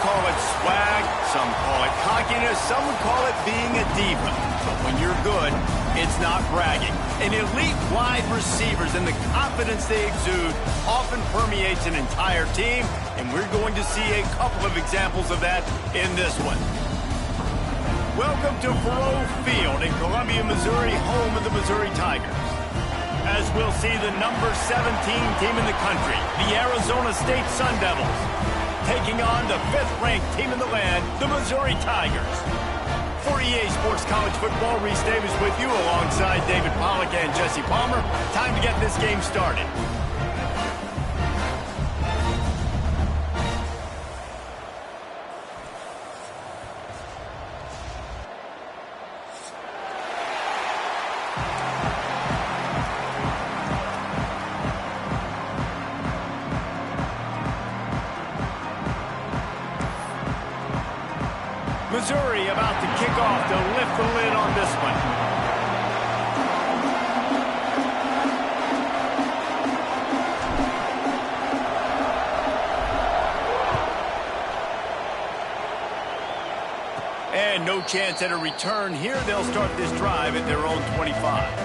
call it swag, some call it cockiness, some would call it being a diva. But when you're good, it's not bragging. An elite wide receivers and the confidence they exude often permeates an entire team, and we're going to see a couple of examples of that in this one. Welcome to Faurot Field in Columbia, Missouri, home of the Missouri Tigers. As we'll see the number 17 team in the country, the Arizona State Sun Devils, taking on the 5th-ranked team in the land, the Missouri Tigers. For EA Sports College Football, Reese Davis with you alongside David Pollack and Jesse Palmer. Time to get this game started. Missouri about to kick off to lift the lid on this one. And no chance at a return here. They'll start this drive at their own 25.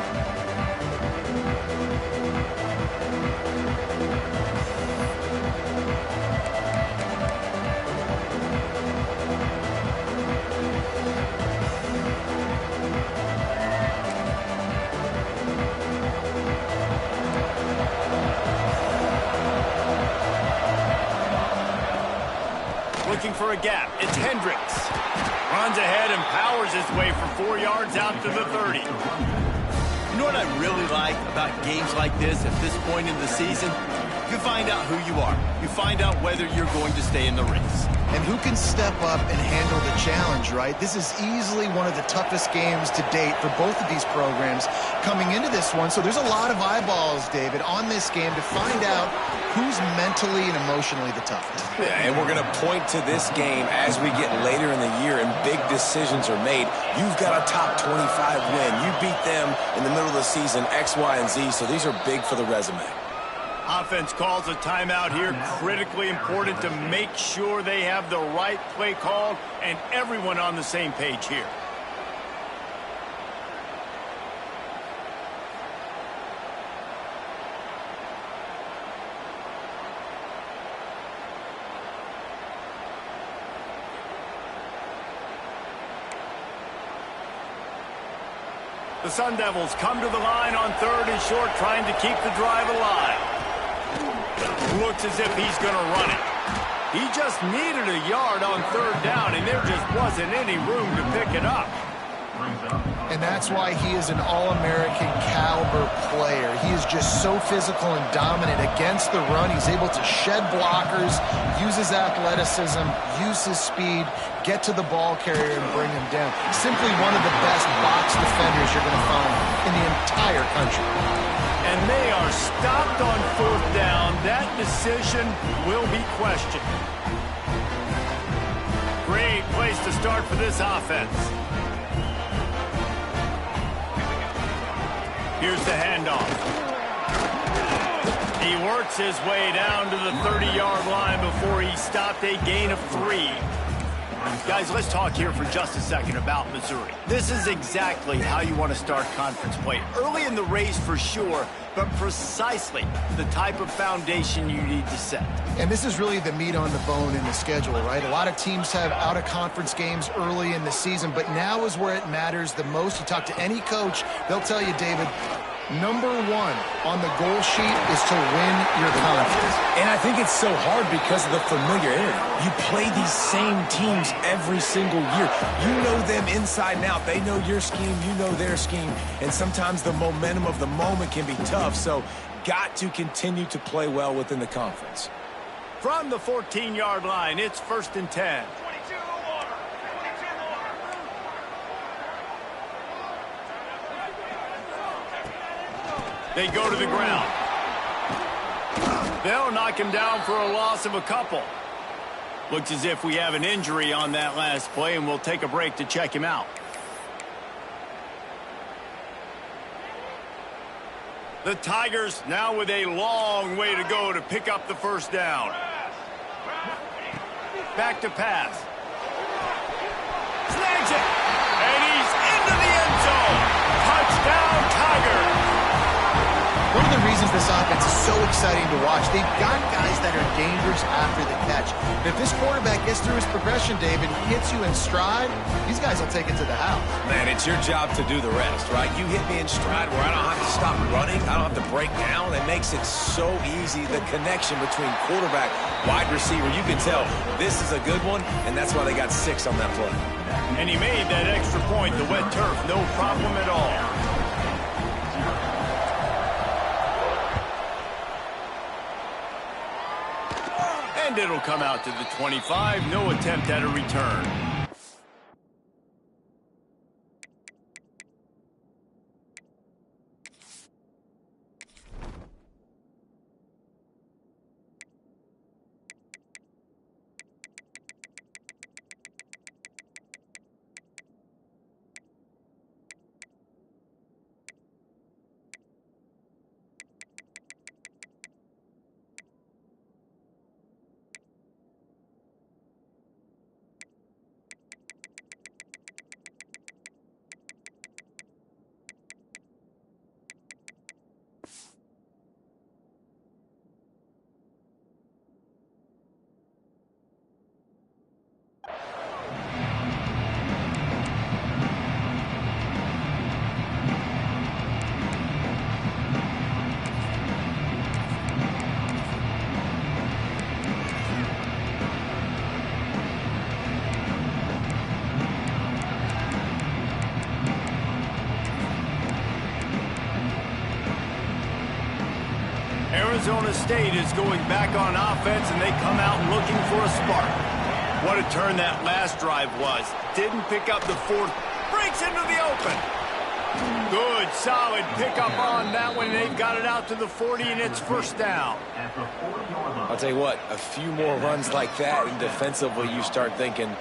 Looking for a gap. It's Hendricks. Runs ahead and powers his way for 4 yards out to the 30. You know what I really like about games like this at this point in the season? You find out who you are. You find out whether you're going to stay in the race. And who can step up and handle the challenge, right? This is easily one of the toughest games to date for both of these programs coming into this one. So there's a lot of eyeballs, David, on this game to find out who's mentally and emotionally the toughest. Yeah, and we're going to point to this game as we get later in the year and big decisions are made. You've got a top 25 win. You beat them in the middle of the season, X, Y, and Z, so these are big for the resume. Offense calls a timeout here. Critically important to make sure they have the right play called and everyone on the same page here. The Sun Devils come to the line on 3rd and short, trying to keep the drive alive. Looks as if he's going to run it. He just needed a yard on 3rd down, and there just wasn't any room to pick it up. And that's why he is an All-American caliber player. He is just so physical and dominant against the run. He's able to shed blockers, use his athleticism, use his speed, get to the ball carrier and bring him down. Simply one of the best box defenders you're going to find in the entire country. And they are stopped on 4th down. That decision will be questioned. Great place to start for this offense. Here's the handoff. He works his way down to the 30-yard line before he stopped a gain of 3. Guys, let's talk here for just a second about Missouri. This is exactly how you want to start conference play. Early in the race for sure, but precisely the type of foundation you need to set. And this is really the meat on the bone in the schedule, right? A lot of teams have out-of-conference games early in the season, but now is where it matters the most. You talk to any coach, they'll tell you, David, number 1 on the goal sheet is to win your conference. And I think it's so hard because of the familiarity. You play these same teams every single year. You know them inside and out. They know your scheme, you know their scheme, and sometimes the momentum of the moment can be tough, so got to continue to play well within the conference. From the 14-yard line, it's 1st and 10. They go to the ground. They'll knock him down for a loss of a couple. Looks as if we have an injury on that last play, and we'll take a break to check him out. The Tigers now with a long way to go to pick up the 1st down. back to pass. Snags it. And he's into the end zone. Touchdown, Tigers. One of the reasons this offense is so exciting to watch, they've got guys that are dangerous after the catch. And if this quarterback gets through his progression, David, hits you in stride, these guys will take it to the house. Man, it's your job to do the rest, right? You hit me in stride where I don't have to stop running. I don't have to break down. It makes it so easy. The connection between quarterback, wide receiver, you can tell this is a good one, and that's why they got 6 on that play. And he made that extra point, the wet turf, no problem at all. And it'll come out to the 25. No attempt at a return. Arizona State is going back on offense, and they come out looking for a spark. What a turn that last drive was. Didn't pick up the 4th. Breaks into the open. Good, solid pickup on that one. They've got it out to the 40, and it's first down. I'll tell you what, a few more runs like that, and defensively you start thinking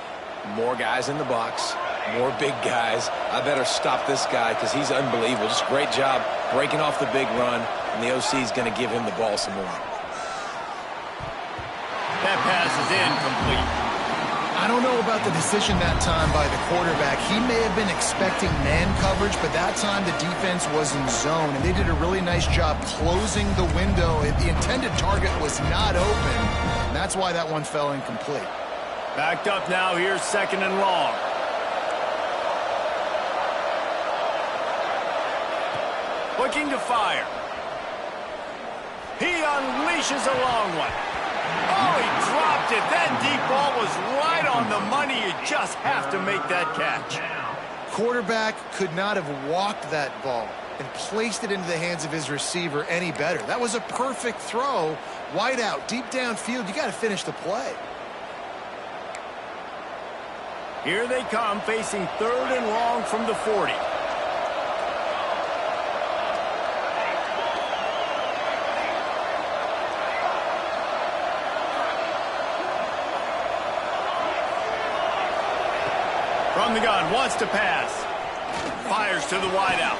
more guys in the box, more big guys. I better stop this guy because he's unbelievable. Just great job breaking off the big run, and the OC is going to give him the ball some more. That pass is incomplete. I don't know about the decision that time by the quarterback. He may have been expecting man coverage, but that time the defense was in zone, and they did a really nice job closing the window. The intended target was not open. That's why that one fell incomplete. Backed up now. Here's 2nd and long. Looking to fire. He unleashes a long one. Oh, he dropped it. That deep ball was right on the money. You just have to make that catch. Quarterback could not have walked that ball and placed it into the hands of his receiver any better. That was a perfect throw. Wide out, deep downfield. You got to finish the play. Here they come, facing 3rd and long from the 40. From the gun, wants to pass. Fires to the wideout.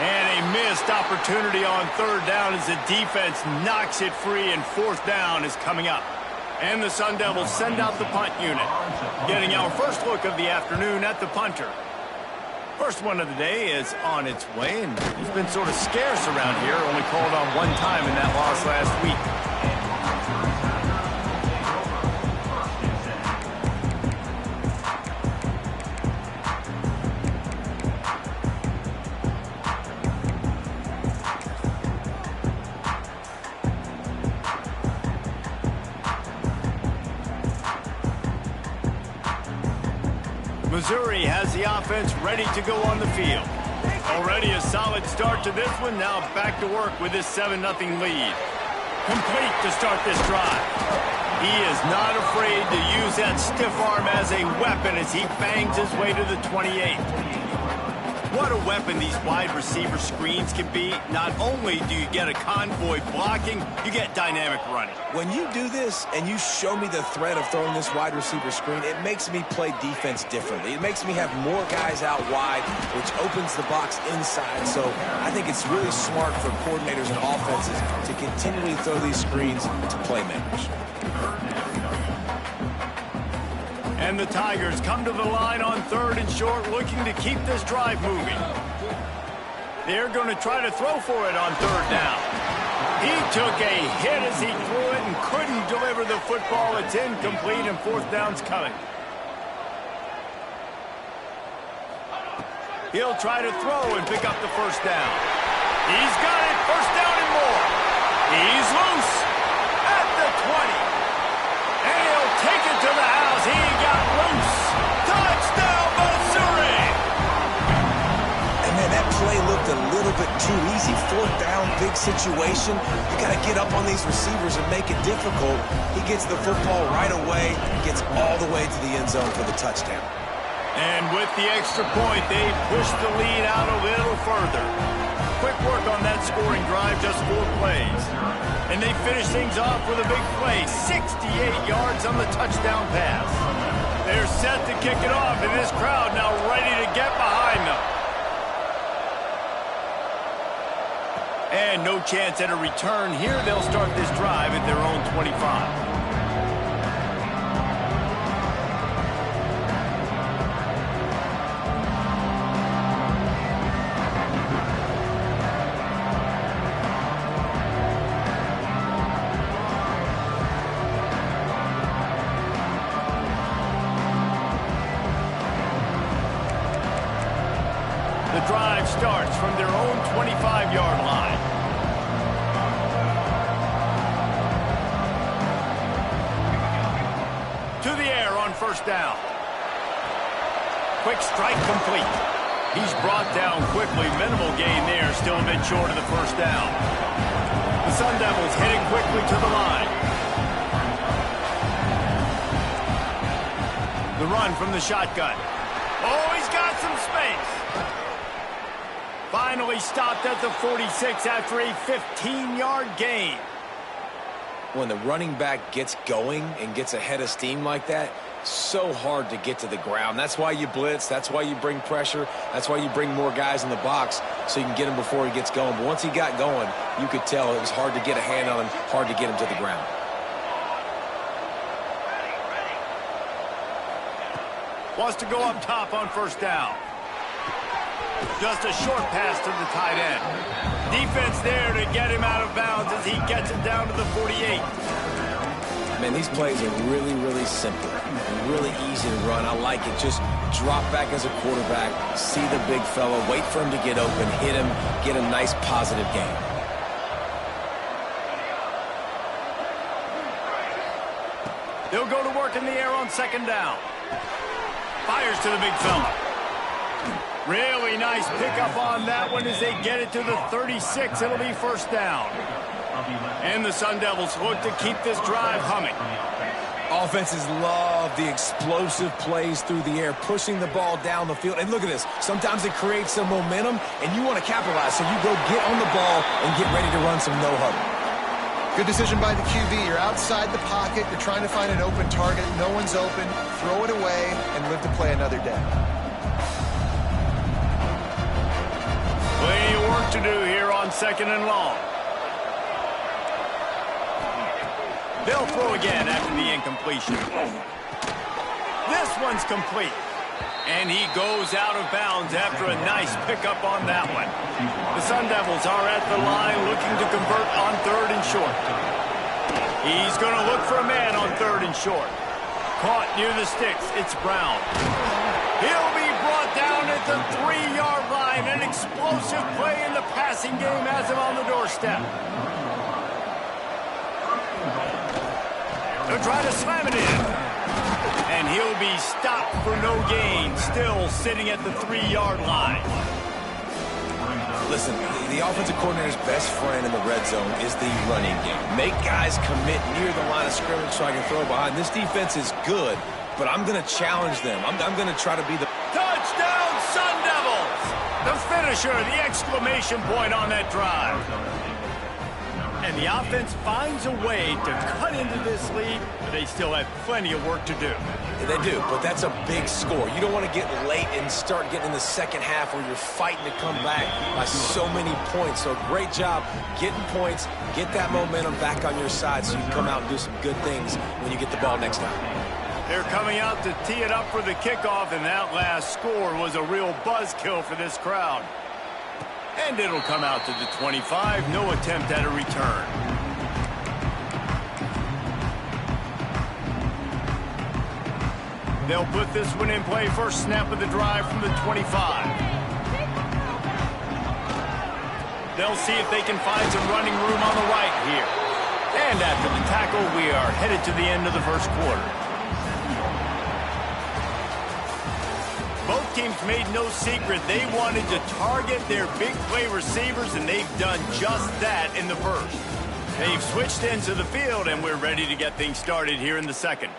And a missed opportunity on 3rd down as the defense knocks it free, and 4th down is coming up. And the Sun Devils send out the punt unit. Getting our first look of the afternoon at the punter. First one of the day is on its way, and he's been sort of scarce around here. Only called on 1 time in that loss last week. Missouri has the offense ready to go on the field. Already a solid start to this one. Now back to work with this 7-0 lead. Complete to start this drive. He is not afraid to use that stiff arm as a weapon as he bangs his way to the 28. What a weapon these wide receiver screens can be. Not only do you get a convoy blocking, you get dynamic running. When you do this and you show me the threat of throwing this wide receiver screen, it makes me play defense differently. It makes me have more guys out wide, which opens the box inside. So I think it's really smart for coordinators and offenses to continually throw these screens to playmakers. And the Tigers come to the line on 3rd and short, looking to keep this drive moving. They're going to try to throw for it on 3rd down. He took a hit as he threw it and couldn't deliver the football. It's incomplete, and 4th down's coming. He'll try to throw and pick up the 1st down. He's got it, 1st down and more. He's loose at the 20. And he'll take it to the house. He got loose. Touchdown, Missouri! And man, that play looked a little bit too easy. 4th down, big situation. You got to get up on these receivers and make it difficult. He gets the football right away, gets all the way to the end zone for the touchdown. And with the extra point, they push the lead out a little further. Quick work on that scoring drive, just 4 plays. And they finish things off with a big play, 68 yards on the touchdown pass. They're set to kick it off, and this crowd now ready to get behind them. And no chance at a return here. They'll start this drive at their own 25. The drive starts from their own 25-yard line. To the air on 1st down. Quick strike complete. He's brought down quickly. Minimal gain there. Still a bit short of the 1st down. The Sun Devils heading quickly to the line. The run from the shotgun. Oh, he's got some space. Finally stopped at the 46 after a 15-yard gain. When the running back gets going and gets ahead of steam like that, so hard to get to the ground. That's why you blitz. That's why you bring pressure. That's why you bring more guys in the box so you can get him before he gets going. But once he got going, you could tell it was hard to get a hand on him, hard to get him to the ground. Wants to go up top on 1st down. Just a short pass to the tight end. Defense there to get him out of bounds as he gets it down to the 48. Man, these plays are really, really simple. Really easy to run. I like it. Just drop back as a quarterback, see the big fella, wait for him to get open, hit him, get a nice positive gain. They'll go to work in the air on 2nd down. Fires to the big fella. Really nice pickup on that one as they get it to the 36. It'll be 1st down. And the Sun Devils look to keep this drive humming. Offenses love the explosive plays through the air, pushing the ball down the field. And look at this. Sometimes it creates some momentum, and you want to capitalize. So you go get on the ball and get ready to run some no-huddle. Good decision by the QB. You're outside the pocket. You're trying to find an open target. No one's open. Throw it away and live to play another day. Plenty of work to do here on 2nd and long. They'll throw again after the incompletion. This one's complete. And he goes out of bounds after a nice pickup on that one. The Sun Devils are at the line looking to convert on 3rd and short. He's going to look for a man on 3rd and short. Caught near the sticks. It's Brown. He'll be brought down at the 3-yard line. An explosive play in the passing game has him on the doorstep. They'll try to slam it in. And he'll be stopped for no gain. Still sitting at the 3-yard line. Listen, the offensive coordinator's best friend in the red zone is the running game. Make guys commit near the line of scrimmage so I can throw behind. This defense is good, but I'm going to challenge them. I'm going to try to be the... Touchdown, Sun Devils! The finisher, the exclamation point on that drive. And the offense finds a way to cut into this lead, but they still have plenty of work to do. They do, but that's a big score. You don't want to get late and start getting in the second half where you're fighting to come back by so many points. So great job getting points, get that momentum back on your side so you can come out and do some good things when you get the ball next time. They're coming out to tee it up for the kickoff, and that last score was a real buzzkill for this crowd. And it'll come out to the 25. No attempt at a return. They'll put this one in play. First snap of the drive from the 25. They'll see if they can find some running room on the right here. And after the tackle, we are headed to the end of the first quarter. Both teams made no secret they wanted to target their big play receivers, and they've done just that in the first. They've switched ends of the field, and we're ready to get things started here in the second.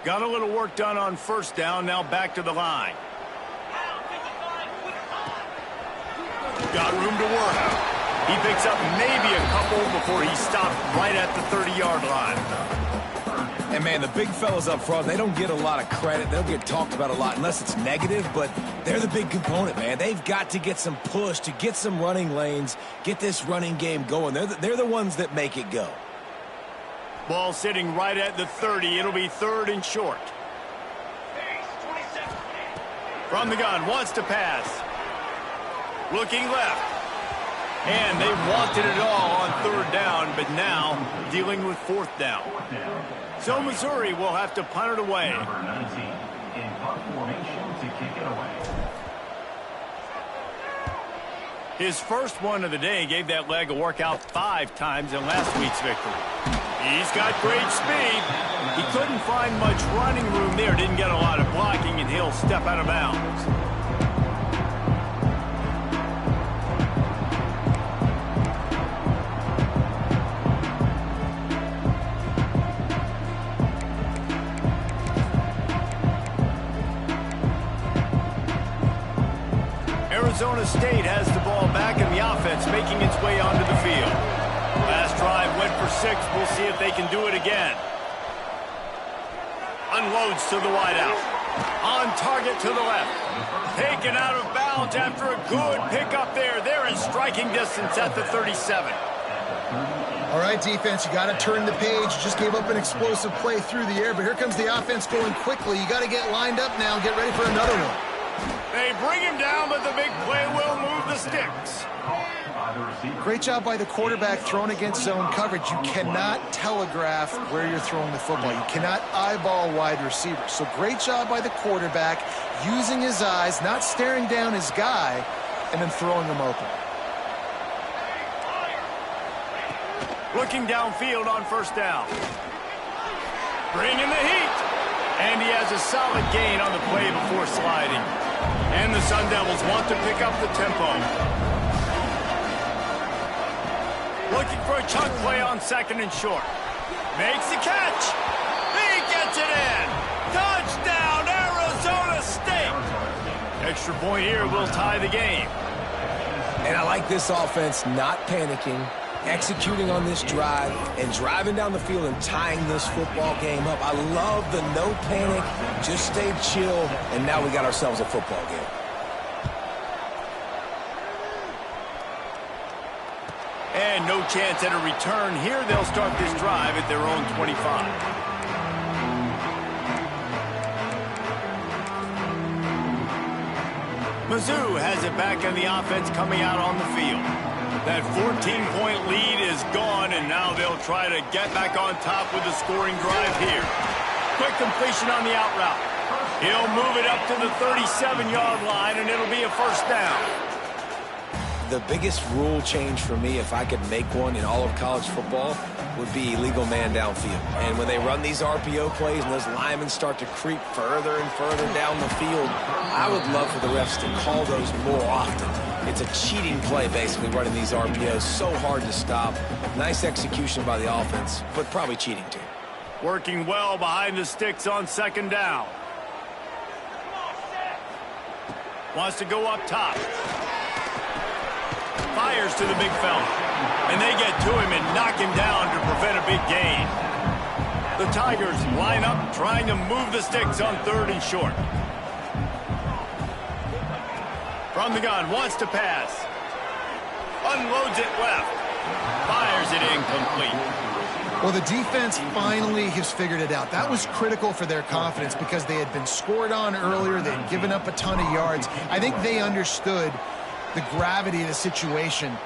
Got a little work done on first down, now back to the line. Got room to work. He picks up maybe a couple before he stopped right at the 30-yard line. And, man, the big fellas up front, they don't get a lot of credit. They don't get talked about a lot unless it's negative, but they're the big component, man. They've got to get some push to get some running lanes, get this running game going. They're the ones that make it go. Ball sitting right at the 30. It'll be 3rd and short. From the gun, wants to pass. Looking left. And they wanted it all on 3rd down, but now dealing with 4th down. So Missouri will have to punt it away. Number 19 in punt formation to kick it away. His first one of the day gave that leg a workout 5 times in last week's victory. He's got great speed. He couldn't find much running room there, didn't get a lot of blocking, and he'll step out of bounds. Arizona State has the ball back in the offense, making its way onto the field. Last drive went for 6. We'll see if they can do it again. Unloads to the wideout. On target to the left. Taken out of bounds after a good pickup there. They're in striking distance at the 37. All right, defense, you got to turn the page. Just gave up an explosive play through the air, but here comes the offense going quickly. You got to get lined up now and get ready for another one. They bring him down, but the big play will move the sticks. Great job by the quarterback throwing against zone coverage. You cannot telegraph where you're throwing the football. You cannot eyeball wide receivers. So great job by the quarterback using his eyes, not staring down his guy, and then throwing him open. Looking downfield on first down. Bringing the heat. And he has a solid gain on the play before sliding. And the Sun Devils want to pick up the tempo. Looking for a chunk play on 2nd and short. Makes the catch. He gets it in. Touchdown, Arizona State. Extra point here will tie the game. And I like this offense not panicking, executing on this drive, and driving down the field and tying this football game up. I love the no panic, just stay chill, and now we got ourselves a football game. And no chance at a return here. They'll start this drive at their own 25. Mizzou has it back in the offense coming out on the field. That 14-point lead is gone, and now they'll try to get back on top with a scoring drive here. Quick completion on the out route. He'll move it up to the 37-yard line, and it'll be a first down. The biggest rule change for me, if I could make one in all of college football, would be illegal man downfield. And when they run these RPO plays and those linemen start to creep further and further down the field, I would love for the refs to call those more often. It's a cheating play, basically, running these RPOs. So hard to stop. Nice execution by the offense, but probably cheating, too. Working well behind the sticks on 2nd down. Wants to go up top. Fires to the big fella. And they get to him and knock him down to prevent a big gain. The Tigers line up trying to move the sticks on 3rd and short. From the gun, wants to pass. unloads it left. Fires it incomplete. Well, the defense finally has figured it out. That was critical for their confidence because they had been scored on earlier. They had given up a ton of yards. I think they understood the gravity of the situation.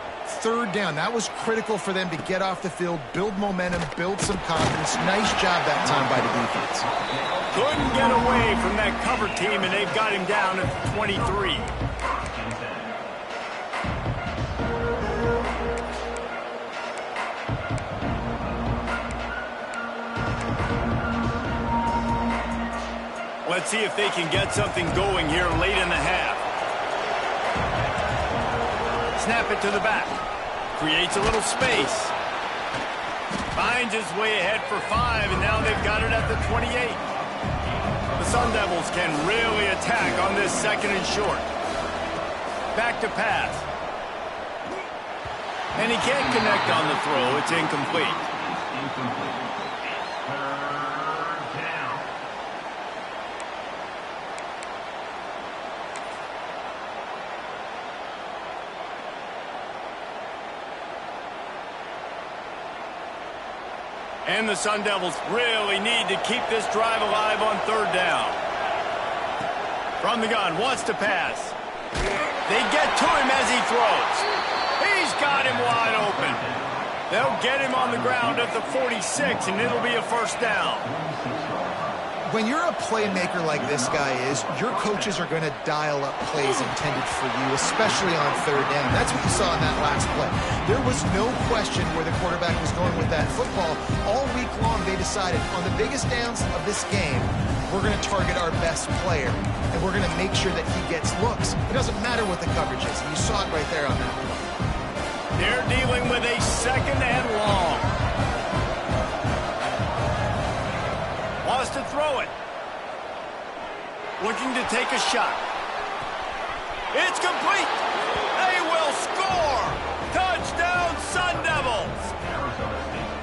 Third down, that was critical for them to get off the field, build momentum, build some confidence. Nice job that time by the defense. Couldn't get away from that cover team, and they've got him down at the 23. Let's see if they can get something going here late in the half. Snap it to the back. Creates a little space. Finds his way ahead for 5, and now they've got it at the 28. The Sun Devils can really attack on this 2nd and short. Back to pass. And he can't connect on the throw. It's incomplete. And the Sun Devils really need to keep this drive alive on 3rd down. From the gun, wants to pass. They get to him as he throws. He's got him wide open. They'll get him on the ground at the 46, and it'll be a 1st down. When you're a playmaker like this guy is, your coaches are going to dial up plays intended for you, especially on 3rd down. That's what you saw in that last play. There was no question where the quarterback was going with that football. All week long, they decided on the biggest downs of this game, we're going to target our best player, and we're going to make sure that he gets looks. It doesn't matter what the coverage is. You saw it right there on that play. They're dealing with a 2nd and long. Wants to throw it. Looking to take a shot. It's complete. They will score. Touchdown, Sun Devils.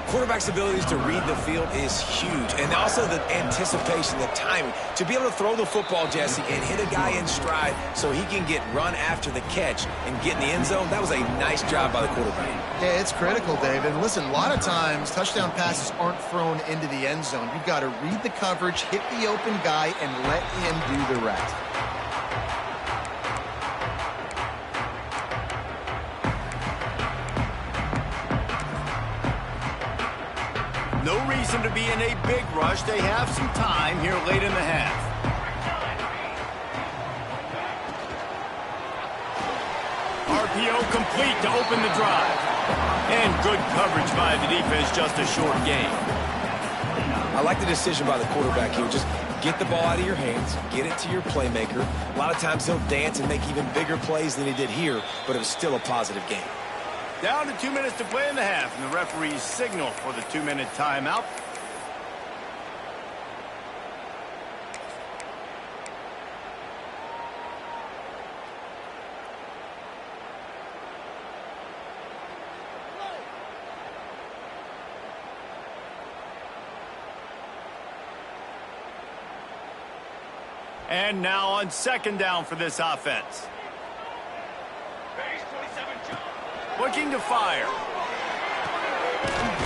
Quarterback's abilities to read the field is huge. And also the anticipation, the timing. To be able to throw the football, Jesse, and hit a guy in stride so he can get run after the catch and get in the end zone, that was a nice job by the quarterback. Yeah, it's critical, David. And listen, a lot of times touchdown passes aren't thrown into the end zone. You've got to read the coverage, hit the open guy, and let him do the rest. No reason to be in a big rush. They have some time here late in the half. RPO complete to open the drive. And good coverage by the defense, just a short gain. I like the decision by the quarterback here. Just get the ball out of your hands, get it to your playmaker. A lot of times he'll dance and make even bigger plays than he did here, but it was still a positive game. Down to 2 minutes to play in the half, and the referees signal for the 2-minute timeout. And now on 2nd down for this offense. Looking to fire.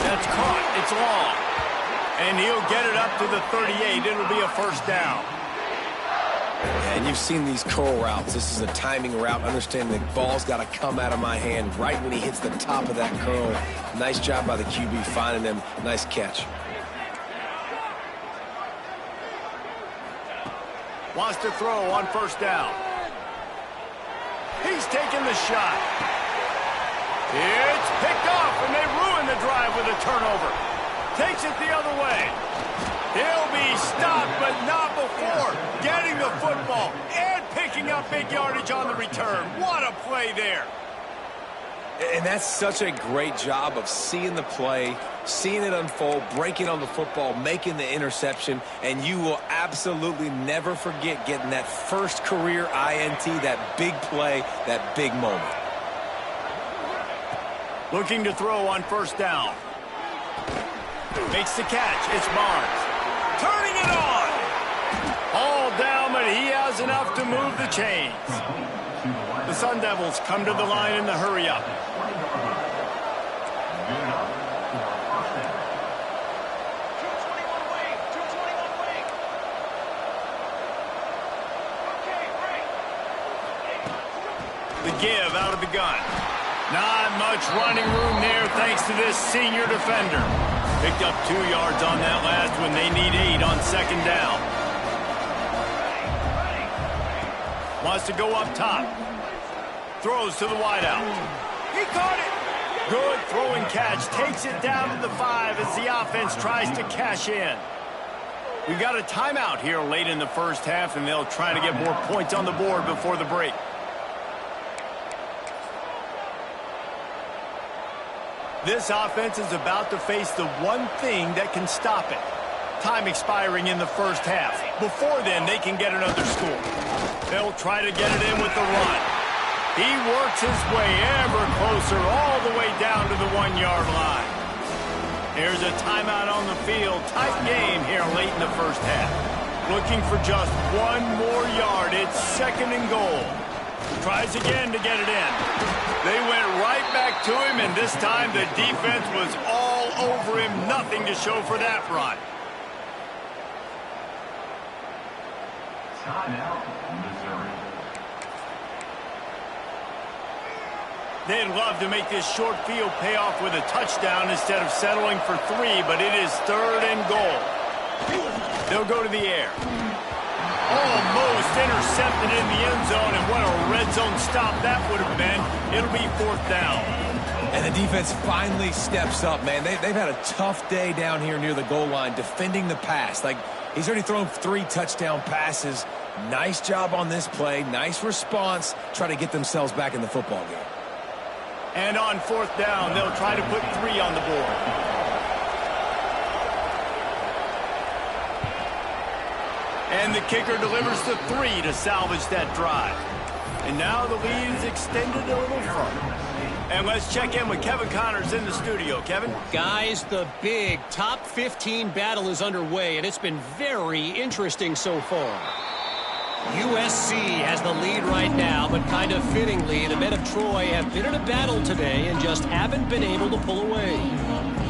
That's caught. It's long. And he'll get it up to the 38. It'll be a 1st down. And you've seen these curl routes. This is a timing route. Understand the ball's got to come out of my hand right when he hits the top of that curl. Nice job by the QB finding him. Nice catch. Wants to throw on 1st down. He's taking the shot. It's picked off, and they ruin the drive with a turnover. Takes it the other way. He'll be stopped, but not before getting the football and picking up big yardage on the return. What a play there. And that's such a great job of seeing the play, seeing it unfold, breaking on the football, making the interception, and you will absolutely never forget getting that first career INT, that big play, that big moment. Looking to throw on 1st down. Makes the catch. It's Barnes. Turning it on. All down, but he has enough to move the chains. The Sun Devils come to the line in the hurry-up. The give out of the gun. Not much running room there thanks to this senior defender. Picked up 2 yards on that last one. They need 8 on second down. Wants to go up top. Throws to the wideout. He caught it. Good throwing catch. Takes it down to the 5 as the offense tries to cash in. We've got a timeout here late in the first half, and they'll try to get more points on the board before the break. This offense is about to face the one thing that can stop it. Time expiring in the first half. Before then, they can get another score. They'll try to get it in with the run. He works his way ever closer all the way down to the 1-yard line. There's a timeout on the field. Tight game here late in the first half. Looking for just 1 more yard. It's second and goal. Tries again to get it in. They went right back to him, and this time the defense was all over him. Nothing to show for that run. Timeout, Missouri. They'd love to make this short field pay off with a touchdown instead of settling for 3, but it is third and goal. They'll go to the air. Almost intercepted in the end zone, and what a red zone stop that would have been. It'll be 4th down. And the defense finally steps up, man. They've had a tough day down here near the goal line defending the pass. Like, he's already thrown 3 touchdown passes. Nice job on this play. Nice response. Try to get themselves back in the football game. And on 4th down, they'll try to put 3 on the board. And the kicker delivers the 3 to salvage that drive. And now the lead is extended a little further. And let's check in with Kevin Connors in the studio. Kevin? Guys, the big top 15 battle is underway, and it's been very interesting so far. USC has the lead right now, but kind of fittingly, the men of Troy have been in a battle today and just haven't been able to pull away.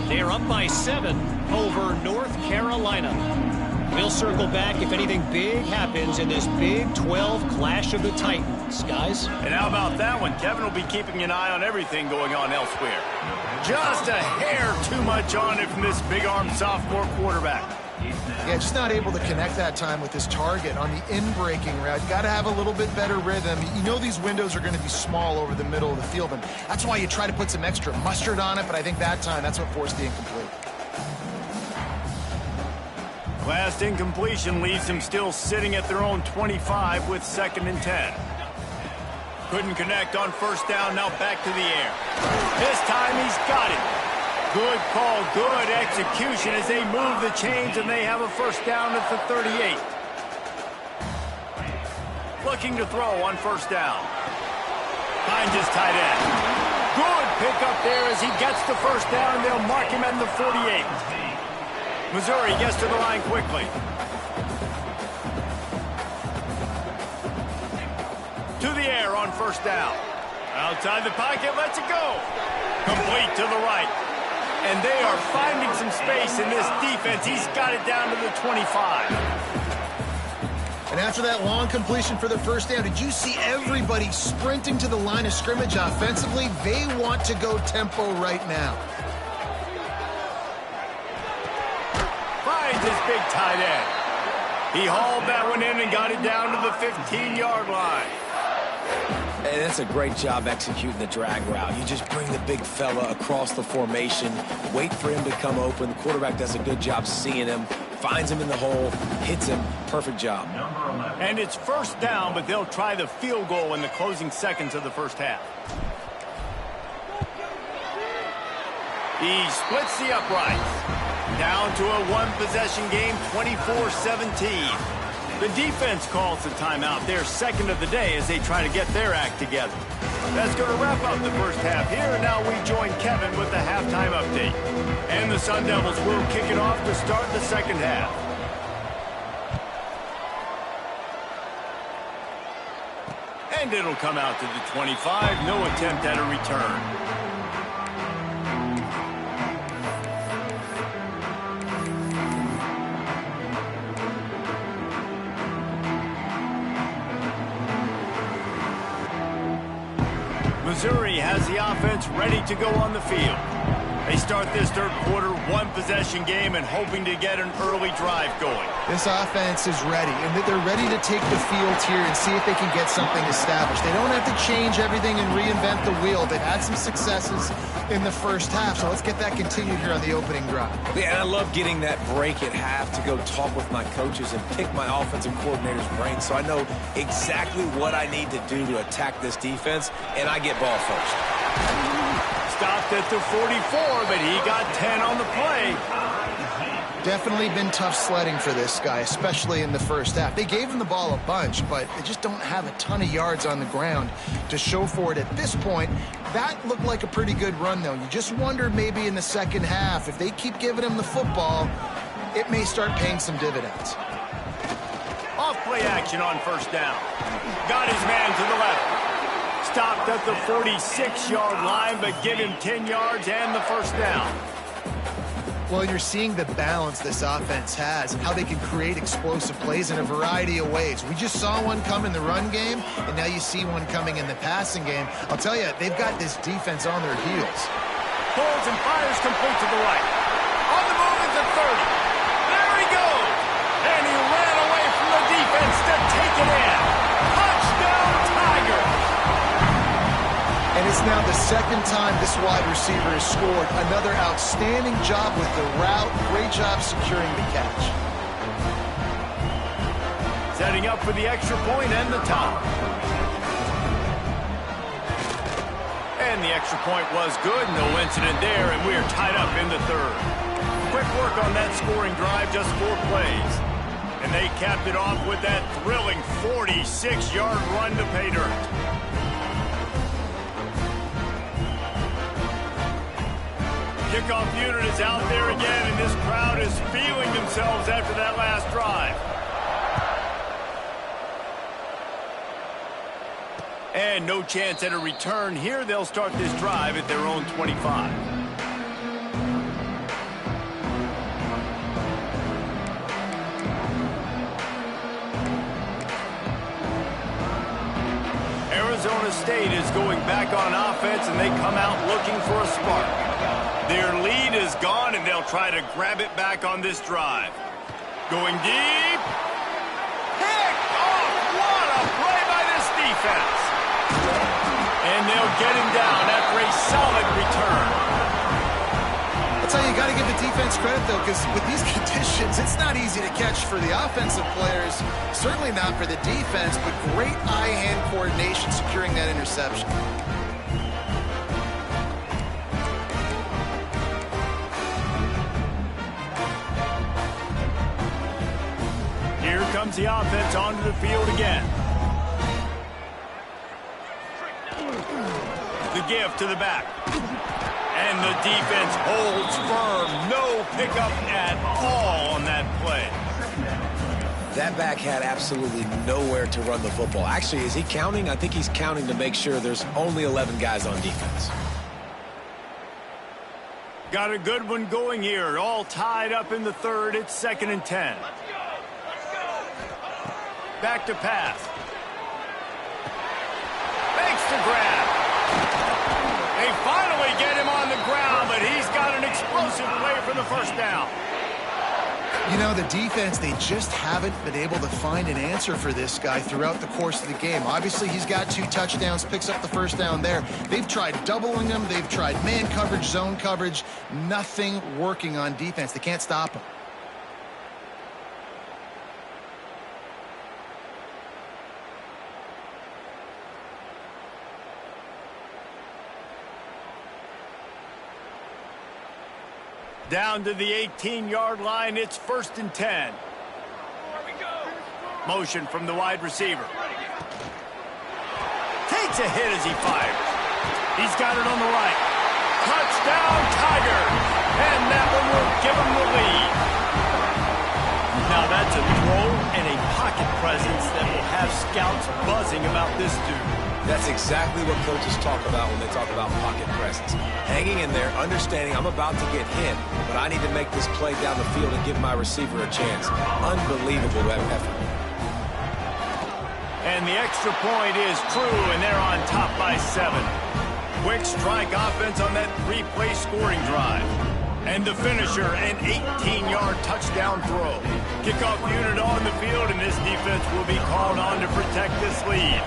They're up by 7 over North Carolina. We'll circle back if anything big happens in this Big 12 Clash of the Titans, guys. And how about that one? Kevin will be keeping an eye on everything going on elsewhere. Just a hair too much on it from this big-armed sophomore quarterback. Yeah, just not able to connect that time with his target on the in-breaking route. Got to have a little bit better rhythm. You know these windows are going to be small over the middle of the field, and that's why you try to put some extra mustard on it, but I think that time, that's what forced the incomplete. Last incompletion leaves them still sitting at their own 25 with 2nd and 10. Couldn't connect on 1st down, now back to the air. This time he's got it. Good call, good execution as they move the chains and they have a 1st down at the 38. Looking to throw on 1st down. Finds his tight end. Good pick up there as he gets the 1st down and they'll mark him at the 48. Missouri gets to the line quickly. To the air on 1st down. Outside the pocket, lets it go. Complete to the right. And they are finding some space in this defense. He's got it down to the 25. And after that long completion for the 1st down, did you see everybody sprinting to the line of scrimmage offensively? They want to go tempo right now. Finds his big tight end. He hauled that one in and got it down to the 15-yard line. And that's a great job executing the drag route. You just bring the big fella across the formation, wait for him to come open. The quarterback does a good job seeing him, finds him in the hole, hits him. Perfect job. And it's 1st down, but they'll try the field goal in the closing seconds of the 1st half. He splits the uprights. Down to a 1-possession game, 24-17. The defense calls the timeout, their 2nd of the day, as they try to get their act together. That's going to wrap up the 1st half here, and now we join Kevin with the halftime update. And the Sun Devils will kick it off to start the 2nd half. And it'll come out to the 25. No attempt at a return. Missouri has the offense ready to go on the field. They start this third quarter, one-possession game, and hoping to get an early drive going. This offense is ready, and they're ready to take the field here and see if they can get something established. They don't have to change everything and reinvent the wheel. They've had some successes in the first half, so let's get that continued here on the opening drive. Yeah, and I love getting that break at half to go talk with my coaches and pick my offensive coordinator's brain so I know exactly what I need to do to attack this defense, and I get ball first. Stopped at the 44, but he got 10 on the play. Definitely been tough sledding for this guy, especially in the first half. They gave him the ball a bunch, but they just don't have a ton of yards on the ground to show for it at this point. That looked like a pretty good run, though. You just wonder maybe in the second half, if they keep giving him the football, it may start paying some dividends. Off play action on first down. Got his man to the left. Stopped at the 46-yard line, but give him 10 yards and the first down. Well, you're seeing the balance this offense has and how they can create explosive plays in a variety of ways. We just saw one come in the run game, and now you see one coming in the passing game. I'll tell you, they've got this defense on their heels. Pulls and fires complete to the right. On the move at the 30. There he goes. And he ran away from the defense to take it in. Touchdown, Tigers. And it's now the second time this wide receiver has scored. Another outstanding job with the route. Great job securing the catch. Setting up for the extra point and the top. And the extra point was good. No incident there, and we are tied up in the third. Quick work on that scoring drive, just 4 plays. And they capped it off with that thrilling 46-yard run to pay dirt. Kickoff unit is out there again, and this crowd is feeling themselves after that last drive. And no chance at a return here. They'll start this drive at their own 25. Arizona State is going back on offense, and they come out looking for a spark. Their lead is gone, and they'll try to grab it back on this drive. Going deep. Picked off. What a play by this defense. And they'll get him down after a solid return. I'll tell you, you got to give the defense credit, though, because with these conditions, it's not easy to catch for the offensive players. Certainly not for the defense, but great eye-hand coordination securing that interception. Here comes the offense onto the field again. The give to the back. And the defense holds firm. No pickup at all on that play. That back had absolutely nowhere to run the football. Actually, is he counting? I think he's counting to make sure there's only 11 guys on defense. Got a good one going here. All tied up in the third. It's 2nd and 10. Back to pass. Makes the grab. They finally get him on the ground, but he's got an explosive play for the first down. You know, the defense, they just haven't been able to find an answer for this guy throughout the course of the game. Obviously, he's got 2 touchdowns, picks up the first down there. They've tried doubling him. They've tried man coverage, zone coverage. Nothing working on defense. They can't stop him. Down to the 18-yard line. It's 1st and 10. Motion from the wide receiver. Takes a hit as he fires. He's got it on the right. Touchdown, Tigers! And that one will give him the lead. Now that's a throw and a pocket presence that will have scouts buzzing about this dude. That's exactly what coaches talk about when they talk about pocket presence. Hanging in there, understanding I'm about to get hit, but I need to make this play down the field and give my receiver a chance. Unbelievable effort. And the extra point is true, and they're on top by 7. Quick strike offense on that 3-play scoring drive. And the finisher, an 18-yard touchdown throw. Kickoff unit on the field, and this defense will be called on to protect this lead.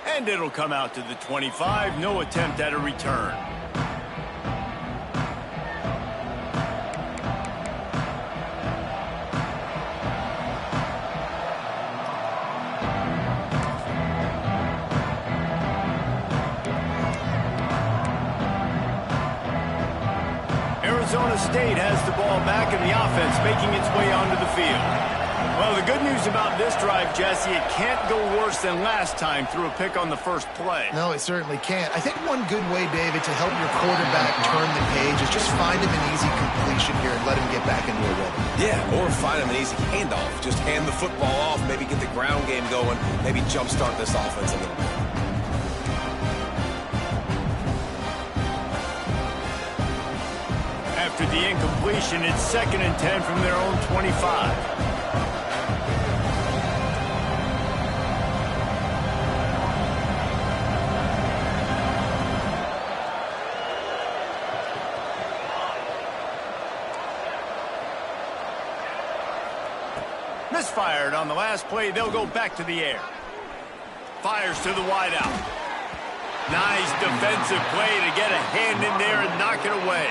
And it'll come out to the 25. No attempt at a return. Arizona State has the ball back, and the offense making its way onto the field. Well, the good news about this drive, Jesse, it can't go worse than last time through a pick on the first play. No, it certainly can't. I think one good way, David, to help your quarterback turn the page is just find him an easy completion here and let him get back into a rhythm. Yeah, or find him an easy handoff. Just hand the football off, maybe get the ground game going, maybe jumpstart this offense a little bit. After the incompletion, it's 2nd and 10 from their own 25. Misfired on the last play. They'll go back to the air. Fires to the wideout. Nice defensive play to get a hand in there and knock it away.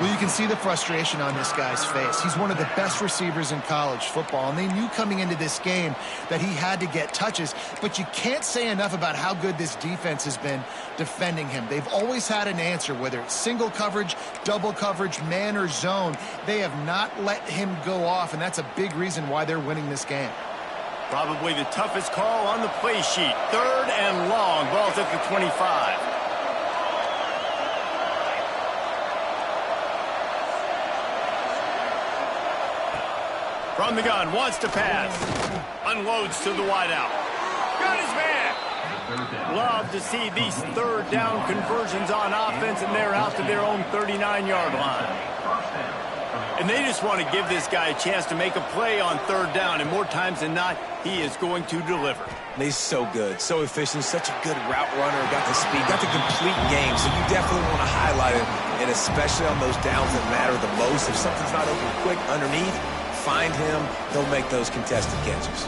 Well, you can see the frustration on this guy's face. He's one of the best receivers in college football, and they knew coming into this game that he had to get touches, but you can't say enough about how good this defense has been defending him. They've always had an answer, whether it's single coverage, double coverage, man or zone. They have not let him go off, and that's a big reason why they're winning this game. Probably the toughest call on the play sheet. 3rd and long. Ball's at the 25. From the gun, wants to pass. Unloads to the wideout. Got his man. Love to see these 3rd down conversions on offense, and they're out to their own 39-yard line. And they just want to give this guy a chance to make a play on 3rd down, and more times than not, he is going to deliver. He's so good, so efficient, such a good route runner, got the speed, got the complete game, so you definitely want to highlight him, and especially on those downs that matter the most. If something's not open quick underneath, find him, he'll make those contested catches.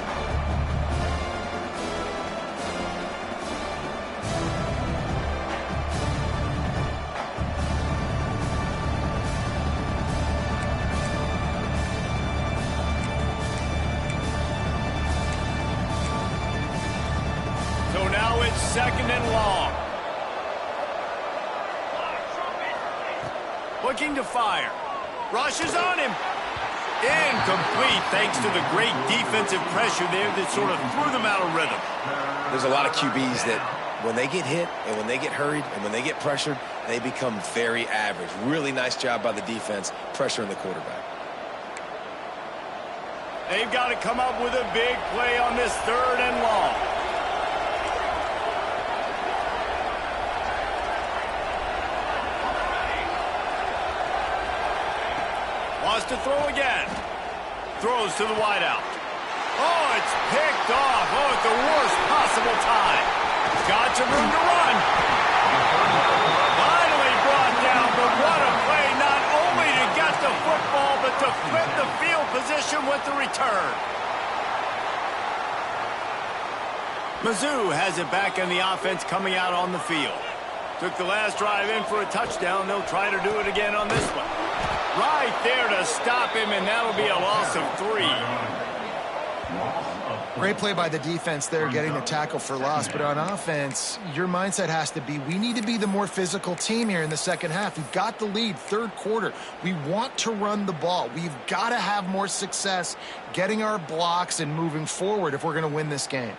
So now it's 2nd and long. Looking to fire. Rushes on him. Incomplete, thanks to the great defensive pressure there that sort of threw them out of rhythm. There's a lot of QBs that when they get hit and when they get hurried and when they get pressured, they become very average. Really nice job by the defense pressuring the quarterback. They've got to come up with a big play on this 3rd and long. Wants to throw again. Throws to the wideout. Oh, it's picked off. Oh, at the worst possible time. Got some room to run. Finally brought down, but what a play. Not only to get the football, but to flip the field position with the return. Mizzou has it back in the offense coming out on the field. Took the last drive in for a touchdown. They'll try to do it again on this one. Right there to stop him, and that'll be a loss of 3. Great play by the defense there, getting the tackle for loss. But on offense, your mindset has to be, we need to be the more physical team here in the second half. We've got the lead, 3rd quarter. We want to run the ball. We've got to have more success getting our blocks and moving forward if we're going to win this game.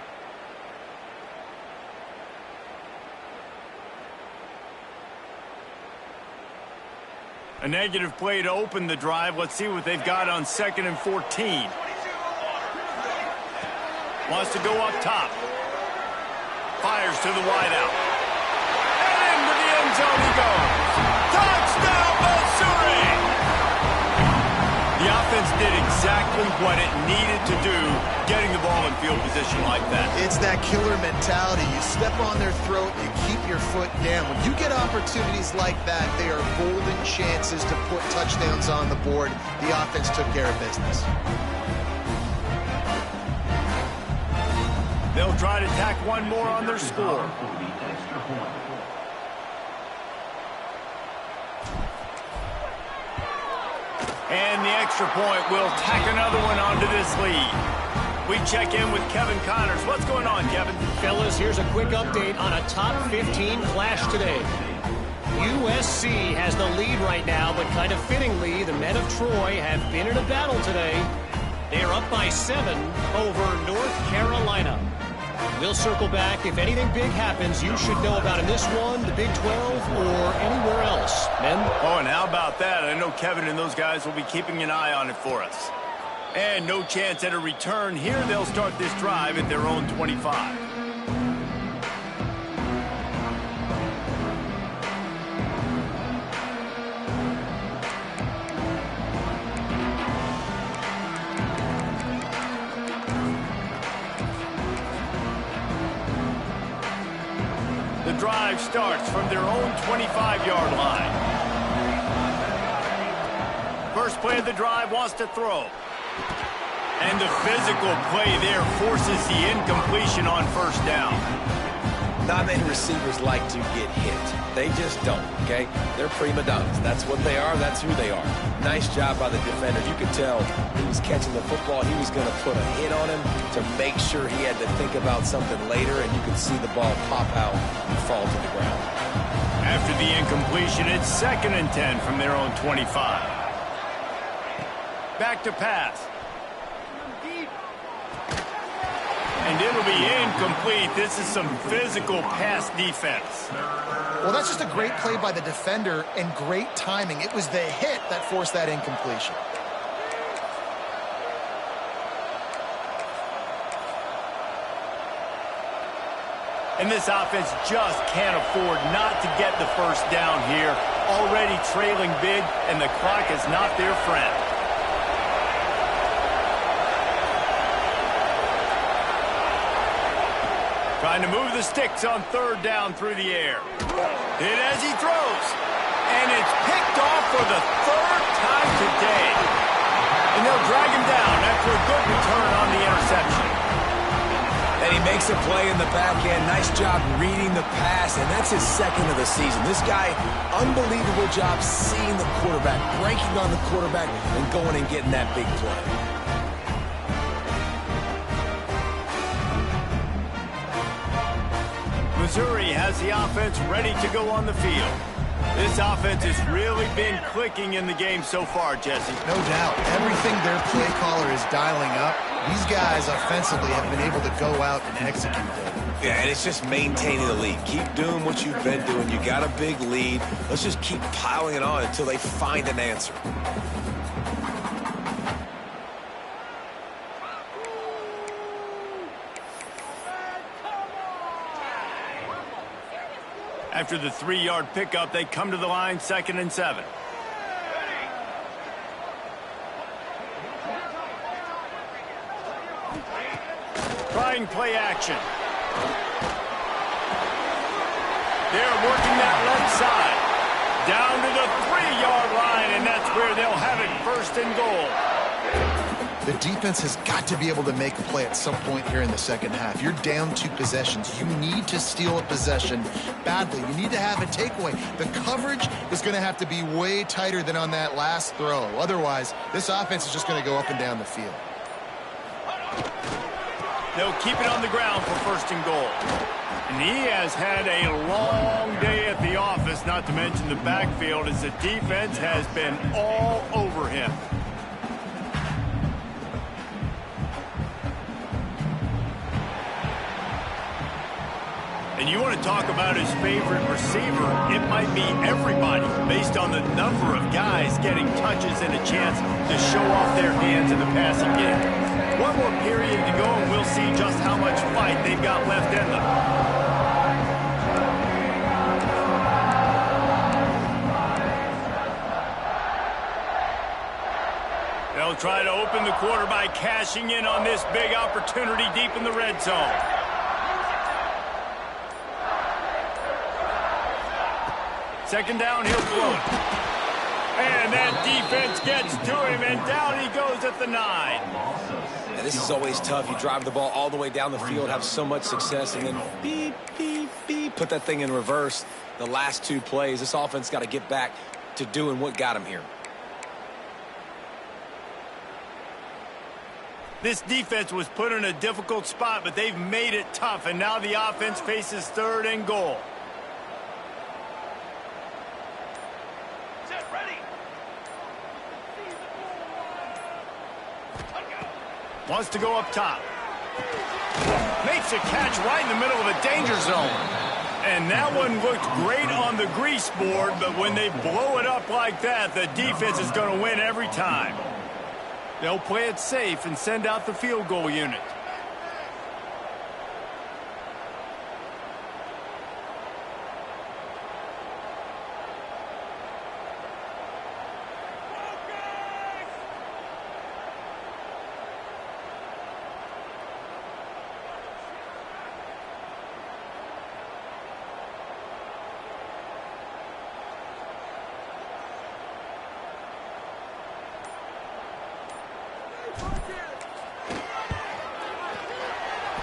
A negative play to open the drive. Let's see what they've got on 2nd and 14. Wants to go up top. Fires to the wideout. And into the end zone he goes. Touchdown, Missouri! The offense did exactly what it needed to do, getting the ball in field position like that. It's that killer mentality. You step on their throat, you keep your foot down. When you get opportunities like that, they are golden chances to put touchdowns on the board. The offense took care of business. They'll try to tack one more on their score. And the extra point will tack another one onto this lead. We check in with Kevin Connors. What's going on, Kevin? Fellas, here's a quick update on a top 15 clash today. USC has the lead right now, but kind of fittingly, the men of Troy have been in a battle today. They're up by 7 over North Carolina. We'll circle back. If anything big happens, you should know about in this one, the Big 12, or anywhere else. Men? Oh, and how about that? I know Kevin and those guys will be keeping an eye on it for us. And no chance at a return here. They'll start this drive at their own 25. The drive starts from their own 25-yard line. First play of the drive, wants to throw. And the physical play there forces the incompletion on first down. Not many receivers like to get hit. They just don't, okay? They're prima donnas. That's what they are. That's who they are. Nice job by the defender. You could tell he was catching the football. He was going to put a hit on him to make sure he had to think about something later, and you could see the ball pop out and fall to the ground. After the incompletion, it's 2nd and 10 from their own 25. Back to pass. And it'll be incomplete. This is some physical pass defense. Well, that's just a great play by the defender and great timing. It was the hit that forced that incompletion. And this offense just can't afford not to get the first down here. Already trailing big, and the clock is not their friend. Trying to move the sticks on 3rd down through the air. Hit as he throws. And it's picked off for the 3rd time today. And they'll drag him down after a good return on the interception. And he makes a play in the back end. Nice job reading the pass, and that's his 2nd of the season. This guy, unbelievable job seeing the quarterback, breaking on the quarterback, and going and getting that big play. Missouri has the offense ready to go on the field. This offense has really been clicking in the game so far, Jesse. No doubt. Everything their play caller is dialing up, these guys offensively have been able to go out and execute it. Yeah, and it's just maintaining the lead. Keep doing what you've been doing. You got a big lead. Let's just keep piling it on until they find an answer. After the 3-yard pickup, they come to the line, 2nd and 7. Trying play action. They're working that left side. Down to the 3-yard line, and that's where they'll have it, 1st and goal. The defense has got to be able to make a play at some point here in the second half. You're down 2 possessions. You need to steal a possession badly. You need to have a takeaway. The coverage is going to have to be way tighter than on that last throw. Otherwise, this offense is just going to go up and down the field. They'll keep it on the ground for 1st and goal. And he has had a long day at the office, not to mention the backfield, as the defense has been all over him. A And you want to talk about his favorite receiver, it might be everybody based on the number of guys getting touches and a chance to show off their hands in the passing game. One more period to go, and we'll see just how much fight they've got left in them. They'll try to open the quarter by cashing in on this big opportunity deep in the red zone. Second down, he'll throw it. And that defense gets to him, and down he goes at the 9. Now, this is always tough. You drive the ball all the way down the field, have so much success, and then beep, beep, beep, put that thing in reverse. The last 2 plays, this offense got to get back to doing what got him here. This defense was put in a difficult spot, but they've made it tough, and now the offense faces 3rd and goal. Wants to go up top. Makes a catch right in the middle of a danger zone. And that one looked great on the grease board, but when they blow it up like that, the defense is going to win every time. They'll play it safe and send out the field goal unit.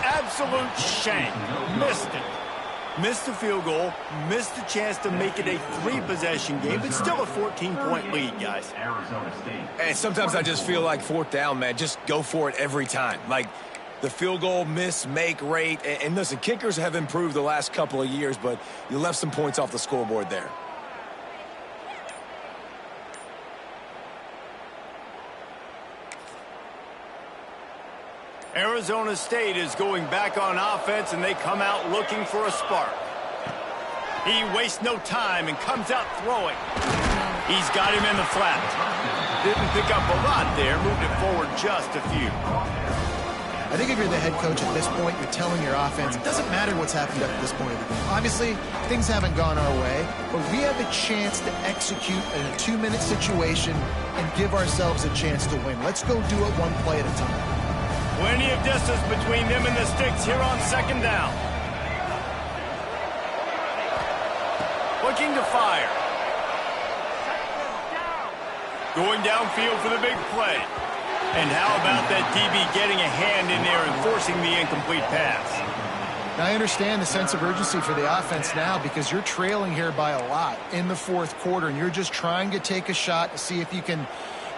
Absolute shame. Missed it. Missed the field goal. Missed the chance to make it a 3-possession game, but still a 14-point lead, guys. And sometimes I just feel like 4th down, man. Just go for it every time. Like the field goal miss-make rate. And listen, kickers have improved the last couple of years, but you left some points off the scoreboard there. Arizona State is going back on offense, and they come out looking for a spark. He wastes no time and comes out throwing. He's got him in the flat. Didn't pick up a lot there, moved it forward just a few. I think if you're the head coach at this point, you're telling your offense, it doesn't matter what's happened up to this point of the game. Obviously, things haven't gone our way, but we have a chance to execute in a 2-minute situation and give ourselves a chance to win. Let's go do it one play at a time. Plenty of distance between them and the sticks here on 2nd down. Looking to fire. Going downfield for the big play. And how about that DB getting a hand in there and forcing the incomplete pass? Now, I understand the sense of urgency for the offense now because you're trailing here by a lot in the 4th quarter, and you're just trying to take a shot to see if you can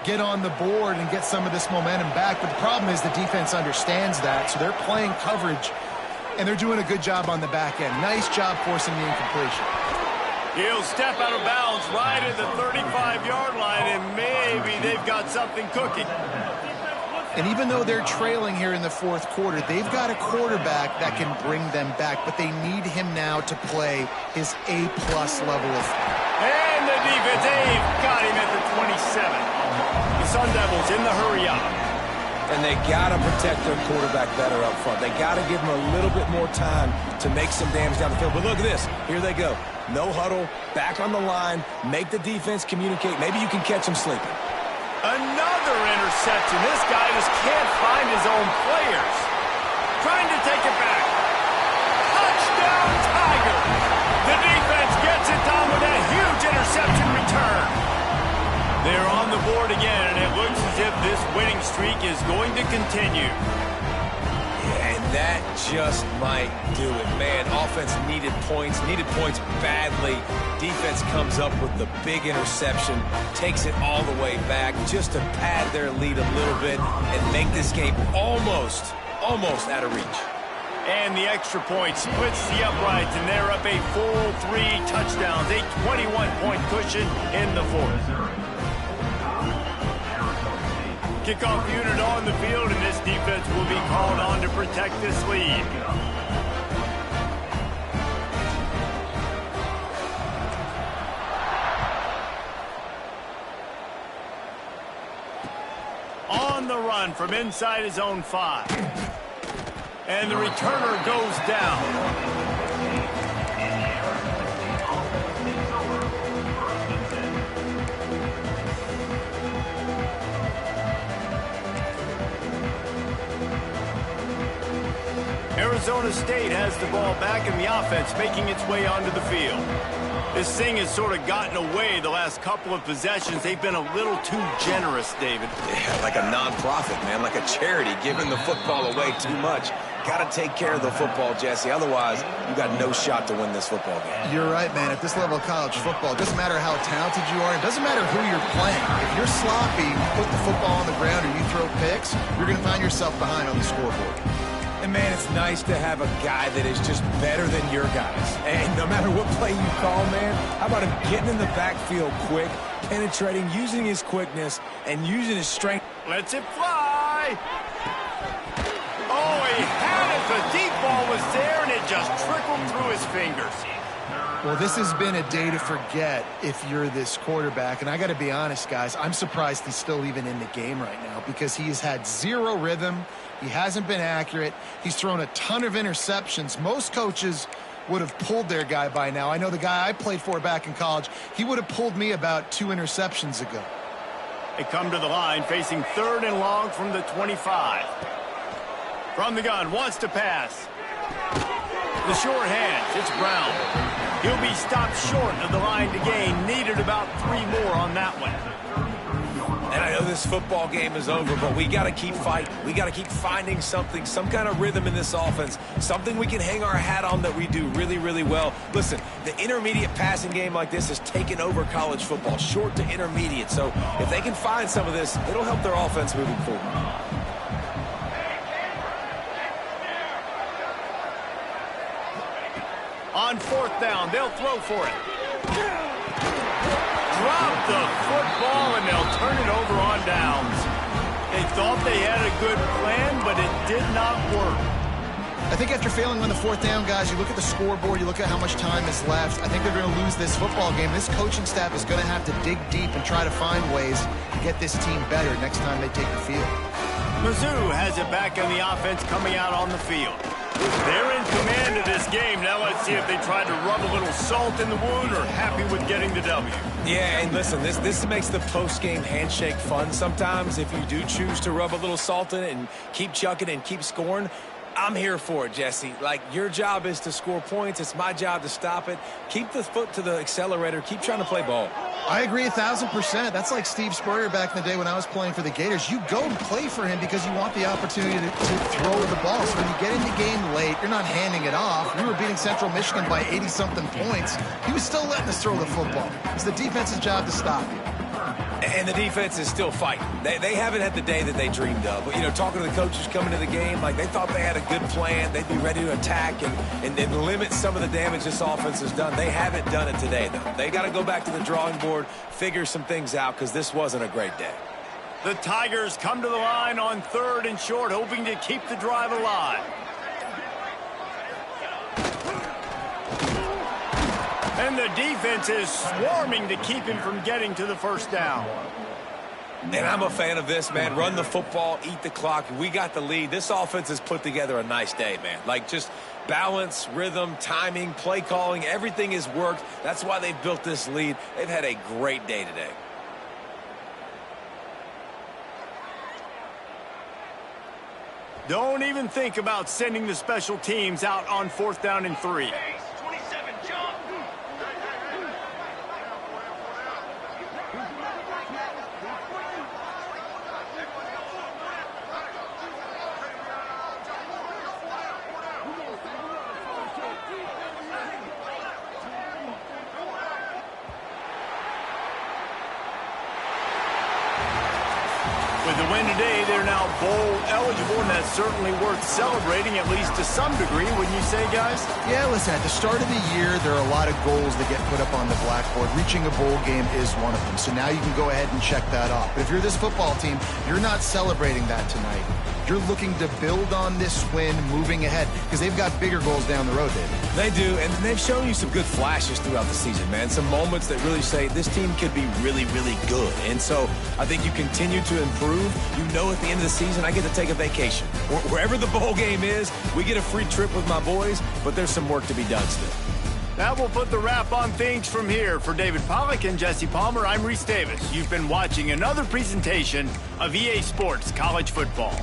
get on the board and get some of this momentum back. But the problem is the defense understands that, so they're playing coverage, and they're doing a good job on the back end. Nice job forcing the incompletion. He'll step out of bounds right at the 35-yard line, and maybe they've got something cooking. And even though they're trailing here in the 4th quarter, they've got a quarterback that can bring them back, but they need him now to play his A-plus level of play. And the defense, they've got him at the 27. The Sun Devils in the hurry up. And they got to protect their quarterback better up front. They got to give him a little bit more time to make some damage down the field. But look at this. Here they go. No huddle, back on the line, make the defense communicate. Maybe you can catch him sleeping. Another interception. This guy just can't find his own players. Trying to take it back. Touchdown, Tiger. The defense gets it done with a huge interception return. They're on the board again, and it looks as if this winning streak is going to continue. Yeah, and that just might do it, man. Offense needed points badly. Defense comes up with the big interception, takes it all the way back just to pad their lead a little bit and make this game almost out of reach. And the extra point splits the uprights, and they're up a full 3 touchdowns, a 21-point cushion in the 4th. Kickoff unit on the field, and this defense will be called on to protect this lead. the run from inside his own 5. And the returner goes down. Arizona State has the ball back in the offense, making its way onto the field. This thing has sort of gotten away the last couple of possessions. They've been a little too generous, David. Yeah, like a non-profit, man, like a charity, giving the football away too much. Got to take care of the football, Jesse. Otherwise, you got no shot to win this football game. You're right, man. At this level of college football, it doesn't matter how talented you are. It doesn't matter who you're playing. If you're sloppy, you put the football on the ground or you throw picks, you're going to find yourself behind on the scoreboard. And, man, it's nice to have a guy that is just better than your guys. And no matter what play you call, man, how about him getting in the backfield quick, penetrating, using his quickness, and using his strength. Lets it fly. Oh, he had it. The deep ball was there, and it just trickled through his fingers. Well, this has been a day to forget if you're this quarterback. And I got to be honest, guys, I'm surprised he's still even in the game right now because he has had zero rhythm. He hasn't been accurate. He's thrown a ton of interceptions. Most coaches would have pulled their guy by now. I know the guy I played for back in college, he would have pulled me about 2 interceptions ago. They come to the line facing 3rd and long from the 25. From the gun, wants to pass. The short hands, it's Brown. He'll be stopped short of the line to gain. Needed about 3 more on that one. And I know this football game is over, but we got to keep fighting. We got to keep finding something, some kind of rhythm in this offense, something we can hang our hat on that we do really, really well. Listen, the intermediate passing game like this has taken over college football, short to intermediate. So if they can find some of this, it'll help their offense moving forward. On 4th down, they'll throw for it. Drop the football, and they'll turn it over on downs. They thought they had a good plan, but it did not work. I think after failing on the 4th down, guys, you look at the scoreboard, you look at how much time is left. I think they're going to lose this football game. This coaching staff is going to have to dig deep and try to find ways to get this team better next time they take the field. Mizzou has it back in the offense coming out on the field. They're in command of this game. Now let's see if they try to rub a little salt in the wound or happy with getting the W. Yeah, and listen, this makes the post-game handshake fun sometimes. If you do choose to rub a little salt in it and keep chucking and keep scoring, I'm here for it, Jesse. Like, your job is to score points. It's my job to stop it. Keep the foot to the accelerator. Keep trying to play ball. I agree 1,000%. That's like Steve Spurrier back in the day when I was playing for the Gators. You go and play for him because you want the opportunity to throw the ball. So when you get in the game late, you're not handing it off. We were beating Central Michigan by 80-something points. He was still letting us throw the football. It's the defense's job to stop you. And the defense is still fighting. They haven't had the day that they dreamed of. But, you know, talking to the coaches coming to the game, like they thought they had a good plan. They'd be ready to attack and limit some of the damage this offense has done. They haven't done it today, though. They got to go back to the drawing board, figure some things out, because this wasn't a great day. The Tigers come to the line on 3rd and short, hoping to keep the drive alive. And the defense is swarming to keep him from getting to the 1st down. And I'm a fan of this, man. Run the football, eat the clock. We got the lead. This offense has put together a nice day, man. Like, just balance, rhythm, timing, play calling, everything has worked. That's why they've built this lead. They've had a great day today. Don't even think about sending the special teams out on 4th down and 3. With the win today, they're now bowl eligible, and that's certainly worth celebrating, at least to some degree, wouldn't you say, guys? Yeah, listen, at the start of the year, there are a lot of goals that get put up on the blackboard. Reaching a bowl game is one of them, so now you can go ahead and check that off. But if you're this football team, you're not celebrating that tonight. You're looking to build on this win moving ahead because they've got bigger goals down the road, David. They do, and they've shown you some good flashes throughout the season, man. Some moments that really say this team could be really, really good. And so I think you continue to improve. improve, you know at the end of the season I get to take a vacation. Wherever the bowl game is, we get a free trip with my boys, but there's some work to be done still. That will put the wrap on things from here. For David Pollack and Jesse Palmer, I'm Reese Davis. You've been watching another presentation of EA Sports College Football.